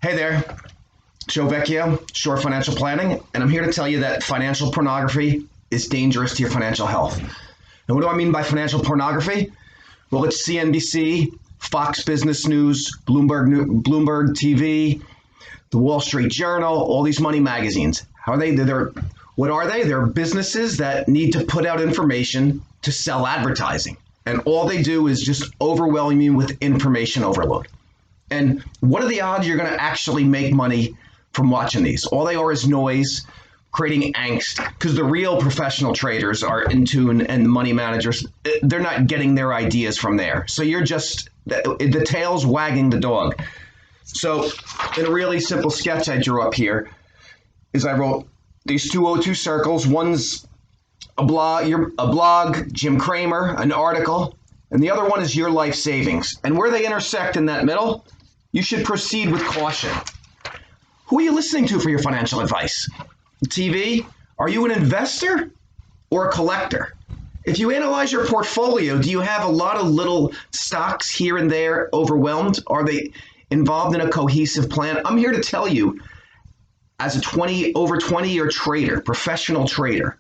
Hey there, Joe Vecchio, Short Financial Planning, and I'm here to tell you that financial pornography is dangerous to your financial health. And what do I mean by financial pornography? Well, it's CNBC, Fox Business News, Bloomberg TV, the Wall Street Journal, all these money magazines. How are they? What are they? They're businesses that need to put out information to sell advertising. And all they do is just overwhelm you with information overload. And what are the odds you're going to actually make money from watching these? All they are is noise, creating angst, because the real professional traders are in tune, and the money managers, they're not getting their ideas from there. So you're just, the tail's wagging the dog. So in a really simple sketch I drew up here is I wrote these 202 circles. One's a blog, Jim Cramer, an article, and the other one is your life savings. And where they intersect in that middle, you should proceed with caution. Who are you listening to for your financial advice? TV? Are you an investor or a collector? If you analyze your portfolio, do you have a lot of little stocks here and there overwhelmed? Are they involved in a cohesive plan? I'm here to tell you, as a over 20-year trader, professional trader,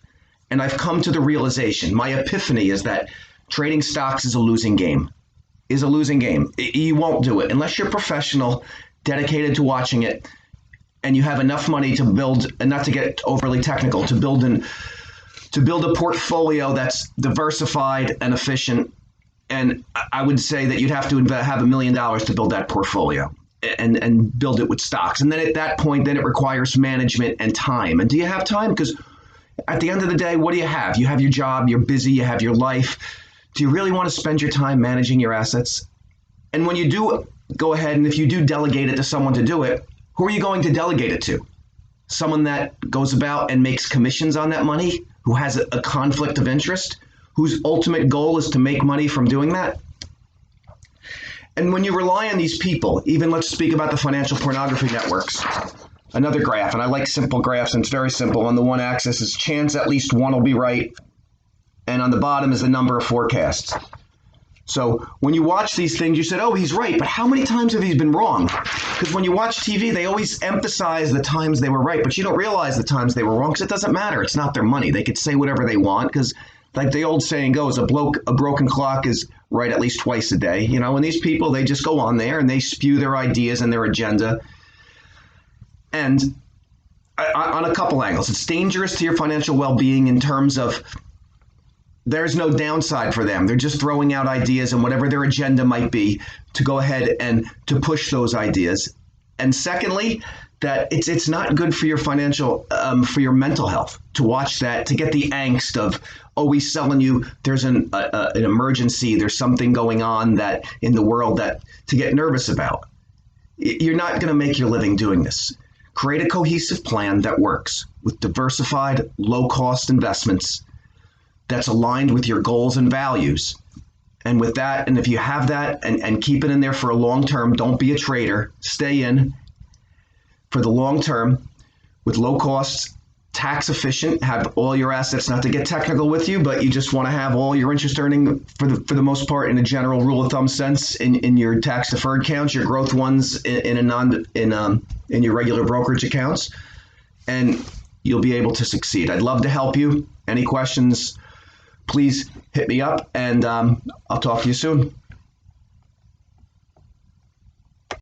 and I've come to the realization, my epiphany is that trading stocks is a losing game. You won't do it unless you're professional, dedicated to watching it, and you have enough money to build, and not to get overly technical, to build a portfolio that's diversified and efficient. And I would say that you'd have to have $1 million to build that portfolio and build it with stocks. And then at that point, then it requires management and time. And do you have time? Because at the end of the day, what do you have? You have your job, you're busy, you have your life. Do you really want to spend your time managing your assets? And when you do go ahead, and if you do delegate it to someone to do it, who are you going to delegate it to? Someone that goes about and makes commissions on that money, who has a conflict of interest, whose ultimate goal is to make money from doing that? And when you rely on these people, even let's speak about the financial pornography networks, another graph, and I like simple graphs, and it's very simple. On the one axis is chance at least one will be right, and on the bottom is the number of forecasts. So when you watch these things, you said, oh, he's right, but how many times have he been wrong? Because when you watch TV, they always emphasize the times they were right, but you don't realize the times they were wrong, because it doesn't matter. It's not their money. They could say whatever they want, because like the old saying goes, a broken clock is right at least twice a day. You know, and these people, they just go on there and they spew their ideas and their agenda. And on a couple angles, it's dangerous to your financial well-being in terms of there's no downside for them. They're just throwing out ideas and whatever their agenda might be to go ahead and to push those ideas. And secondly, that it's not good for your for your mental health to watch that, to get the angst of, oh, he's selling you, there's an emergency, there's something going on that in the world that to get nervous about. You're not going to make your living doing this. Create a cohesive plan that works with diversified, low-cost investments that's aligned with your goals and values. And with that, and if you have that and keep it in there for a long term, don't be a trader, stay in for the long term with low costs, tax efficient, have all your assets, not to get technical with you, but you just want to have all your interest earning for the most part in a general rule of thumb sense in your tax deferred accounts, your growth ones in your regular brokerage accounts, and you'll be able to succeed. I'd love to help you. Any questions, please hit me up, and I'll talk to you soon.